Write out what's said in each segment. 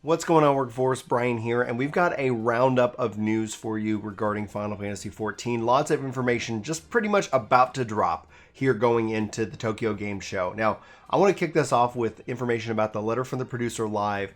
What's going on, Workforce? Brian here, and we've got a roundup of news for you regarding Final Fantasy XIV. Lots of information just pretty much about to drop here going into the Tokyo Game Show. Now, I want to kick this off with information about the letter from the Producer Live.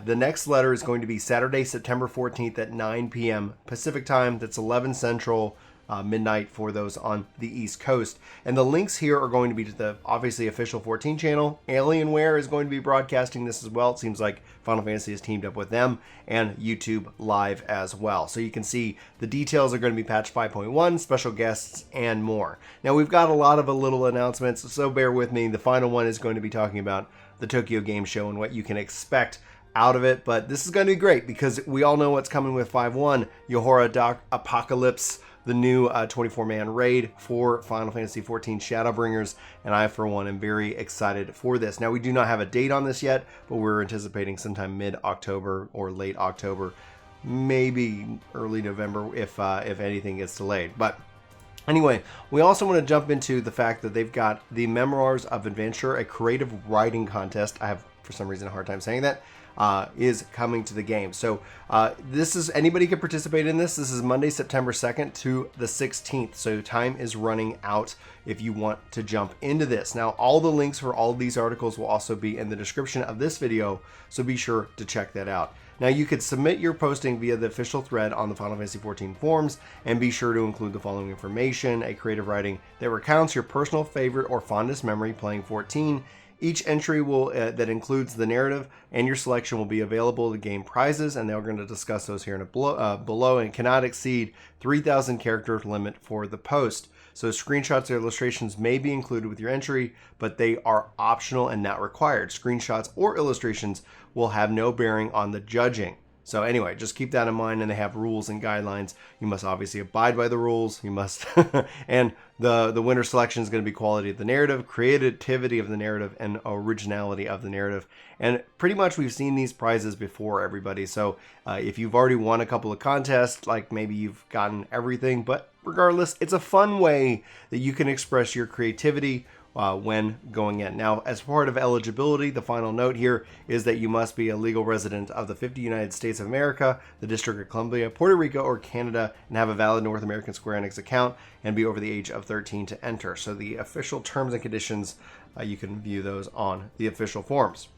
The next letter is going to be Saturday, September 14th at 9 p.m. Pacific Time. That's 11 Central. Midnight for those on the East Coast. And the links here are going to be to the obviously official 14 channel. Alienware is going to be broadcasting this as well. It seems like Final Fantasy has teamed up with them, and YouTube Live as well. So you can see the details are going to be patch 5.1, special guests, and more. Now we've got a lot of little announcements, so bear with me. The final one is going to be talking about the Tokyo Game Show and what you can expect out of it. But this is going to be great because we all know what's coming with 5.1, YoRHa Apocalypse, the new 24-man raid for Final Fantasy XIV Shadowbringers, and I, for one, am very excited for this. Now, we do not have a date on this yet, but we're anticipating sometime mid-October or late October, maybe early November if anything gets delayed. But anyway, we also want to jump into the fact that they've got the Memoirs of Adventure, a creative writing contest. I have, for some reason, a hard time saying that. Is coming to the game. So this is, anybody can participate in this. This is Monday, September 2nd to the 16th. So time is running out if you want to jump into this. Now, all the links for all of these articles will also be in the description of this video, so be sure to check that out. Now, you could submit your posting via the official thread on the Final Fantasy XIV forums, and be sure to include the following information: a creative writing that recounts your personal favorite or fondest memory playing 14. Each entry will that includes the narrative and your selection will be available to gain prizes, and they're going to discuss those here in below, and cannot exceed 3,000 character limit for the post. So screenshots or illustrations may be included with your entry, but they are optional and not required. Screenshots or illustrations will have no bearing on the judging. So anyway, just keep that in mind, and they have rules and guidelines. You must obviously abide by the rules. You must, and the winner selection is going to be quality of the narrative, creativity of the narrative, and originality of the narrative. And pretty much we've seen these prizes before, everybody. So if you've already won a couple of contests, like maybe you've gotten everything, but regardless, it's a fun way that you can express your creativity when going in. Now, as part of eligibility, the final note here is that you must be a legal resident of the 50 United States of America, the District of Columbia, Puerto Rico, or Canada, and have a valid North American Square Enix account, and be over the age of 13 to enter. So the official terms and conditions, you can view those on the official forums.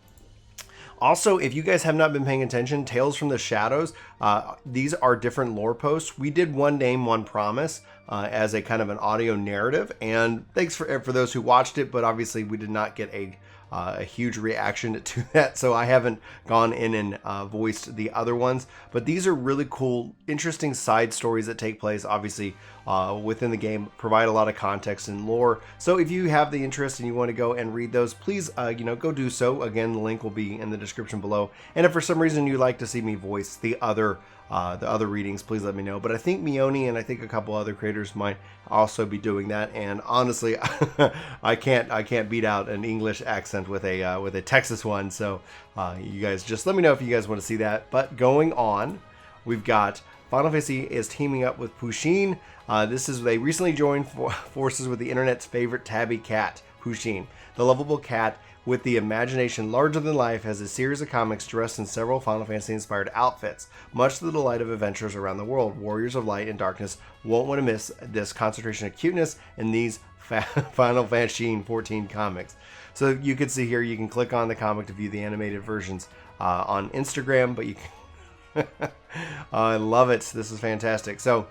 Also, if you guys have not been paying attention, Tales from the Shadows, these are different lore posts. We did One Name, One Promise as a kind of an audio narrative, and thanks for those who watched it, but obviously we did not get a huge reaction to that, so I haven't gone in and voiced the other ones. But these are really cool, interesting side stories that take place, obviously, within the game, provide a lot of context and lore. So if you have the interest and you want to go and read those, please, go do so. Again, the link will be in the description below. And if for some reason you'd like to see me voice the other readings, please let me know. But I think Mione and I think a couple other creators might also be doing that. And honestly, I can't beat out an English accent with a Texas one. So you guys just let me know if you guys want to see that. But going on, we've got Final Fantasy is teaming up with Pusheen. They recently joined forces with the internet's favorite tabby cat, Pusheen. The lovable cat with the imagination larger than life has a series of comics dressed in several Final Fantasy inspired outfits, much to the delight of adventurers around the world. Warriors of light and darkness won't want to miss this concentration of cuteness in these Final Fantasy XIV comics. So you can see here, you can click on the comic to view the animated versions on Instagram, but you can I love it. This is fantastic. So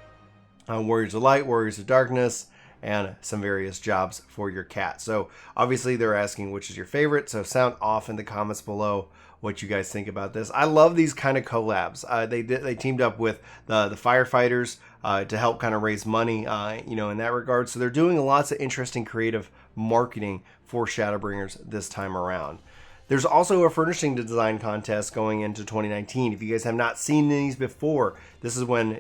Warriors of Light, Warriors of Darkness, and some various jobs for your cat. So obviously they're asking which is your favorite, so sound off in the comments below what you guys think about this. I love these kind of collabs. They teamed up with the firefighters to help kind of raise money in that regard. So they're doing lots of interesting creative marketing for Shadowbringers this time around. There's also a Furnishing design contest going into 2019. If you guys have not seen these before, this is when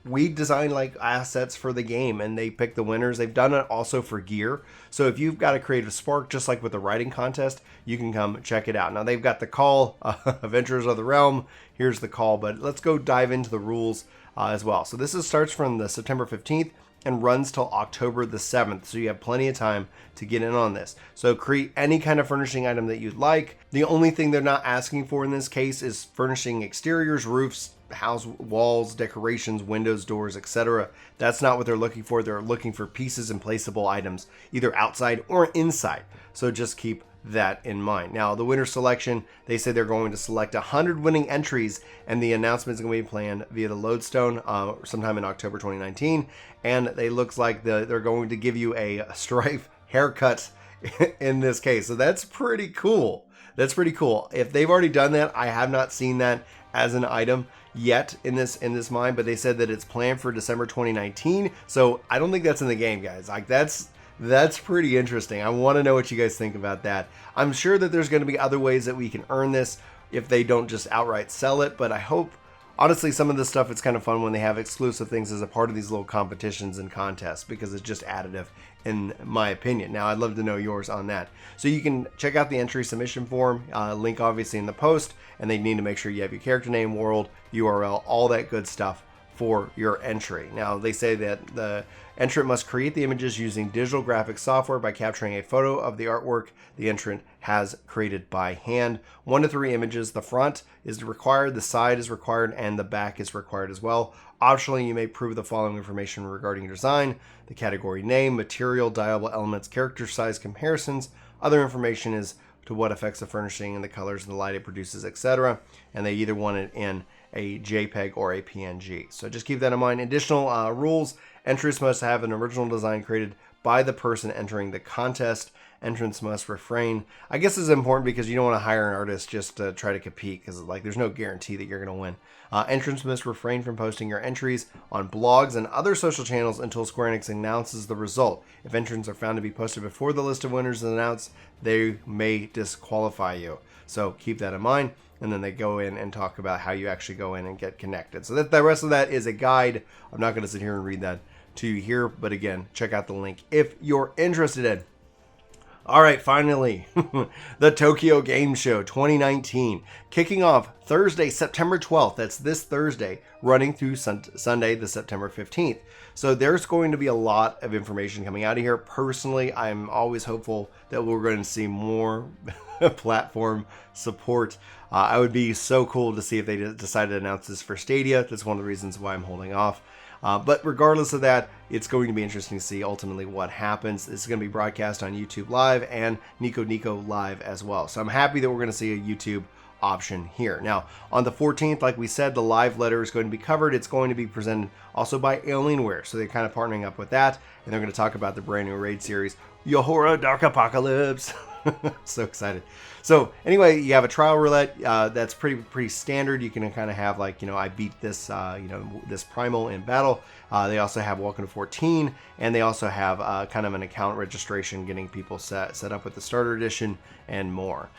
we design like assets for the game and they pick the winners. They've done it also for gear. So if you've got a creative spark, just like with the writing contest, you can come check it out. Now they've got the call, Adventures of the Realm. Here's the call, but let's go dive into the rules as well. So this starts from the September 15th and runs till October the 7th. So you have plenty of time to get in on this. So create any kind of furnishing item that you'd like. The only thing they're not asking for in this case is furnishing exteriors, roofs, house walls, decorations, windows, doors, etc. That's not what they're looking for. They're looking for pieces and placeable items, either outside or inside. So just keep that in mind. Now, the winner selection, they say they're going to select 100 winning entries, and the announcement is going to be planned via the Lodestone sometime in October 2019. And it looks like they're going to give you a stripe haircut in this case. So that's pretty cool. That's pretty cool. If they've already done that, I have not seen that as an item yet in this mine, but they said that it's planned for December 2019. So I don't think that's in the game, guys. Like that's pretty interesting. I want to know what you guys think about that. I'm sure that there's going to be other ways that we can earn this if they don't just outright sell it, but I hope, honestly, some of this stuff, it's kind of fun when they have exclusive things as a part of these little competitions and contests, because it's just additive in my opinion. Now, I'd love to know yours on that. So you can check out the entry submission form, link obviously in the post, and they need to make sure you have your character name, world, URL, all that good stuff for your entry. Now, they say that the entrant must create the images using digital graphics software by capturing a photo of the artwork the entrant has created by hand. 1 to 3 images. The front is required, the side is required, and the back is required as well. Optionally, you may prove the following information regarding your design: the category name, material, dyeable elements, character size comparisons. Other information is to what affects the furnishing and the colors and the light it produces, etc. And they either want it in a JPEG or a PNG. So just keep that in mind. Additional rules: entrants must have an original design created by the person entering the contest. Entrants must refrain. I guess this is important because you don't want to hire an artist just to try to compete, because like there's no guarantee that you're going to win. Entrants must refrain from posting your entries on blogs and other social channels until Square Enix announces the result. If entrants are found to be posted before the list of winners is announced, they may disqualify you. So keep that in mind. And then they go in and talk about how you actually go in and get connected. So that the rest of that is a guide. I'm not going to sit here and read that to you here, but again, check out the link if you're interested in. All right, finally, the Tokyo Game Show 2019, kicking off Thursday, September 12th. That's this Thursday, running through Sunday, the September 15th. So there's going to be a lot of information coming out of here. Personally, I'm always hopeful that we're going to see more platform support. I would be so cool to see if they decided to announce this for Stadia. That's one of the reasons why I'm holding off. But regardless of that, it's going to be interesting to see ultimately what happens. This is going to be broadcast on YouTube Live and Nico Live as well. So I'm happy that we're going to see a YouTube option here. Now, on the 14th, like we said, the live letter is going to be covered. It's going to be presented also by Alienware. So they're kind of partnering up with that. And they're going to talk about the brand new raid series, YoRHa Dark Apocalypse. So excited. So anyway, you have a trial roulette that's pretty standard. You can kind of have like, I beat this, this primal in battle. They also have Welcome to 14, and they also have kind of an account registration, getting people set up with the starter edition and more.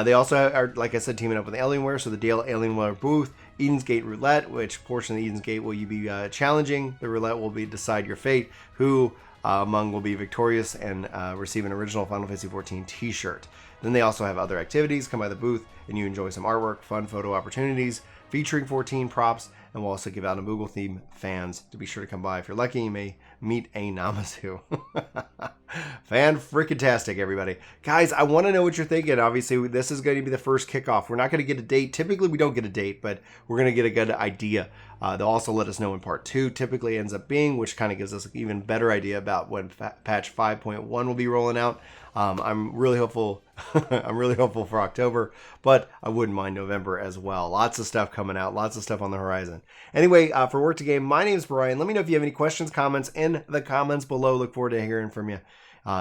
They also are, like I said, teaming up with Alienware. So the Dale Alienware booth, Eden's Gate Roulette, which portion of the Eden's Gate will you be challenging? The roulette will be decide your fate. Who among will be victorious and receive an original Final Fantasy XIV t-shirt. Then they also have other activities. Come by the booth and you enjoy some artwork, fun photo opportunities featuring 14 props, and we'll also give out a Moogle theme fans to be sure to come by. If you're lucky, you may meet a Namazu. Fan-frickin-tastic, everybody. Guys, I want to know what you're thinking. Obviously, this is going to be the first kickoff. We're not going to get a date. Typically, we don't get a date, but we're going to get a good idea. They'll also let us know when part 2 typically ends up being, which kind of gives us an even better idea about when patch 5.1 will be rolling out. I'm really hopeful. I'm really hopeful for October, but I wouldn't mind November as well. Lots of stuff coming out, lots of stuff on the horizon. Anyway, for Work to Game, my name is Brian. Let me know if you have any questions, comments in the comments below. Look forward to hearing from you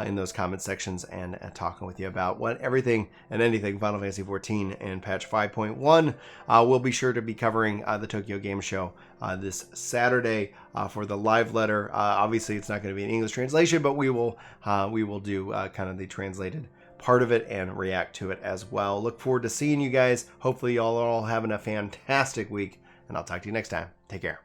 in those comment sections and talking with you about what everything and anything Final Fantasy XIV and patch 5.1. We'll be sure to be covering the Tokyo Game Show this Saturday for the live letter. Obviously, it's not going to be an English translation, but we will do kind of the translated part of it and react to it as well. Look forward to seeing you guys. Hopefully, y'all are all having a fantastic week, and I'll talk to you next time. Take care.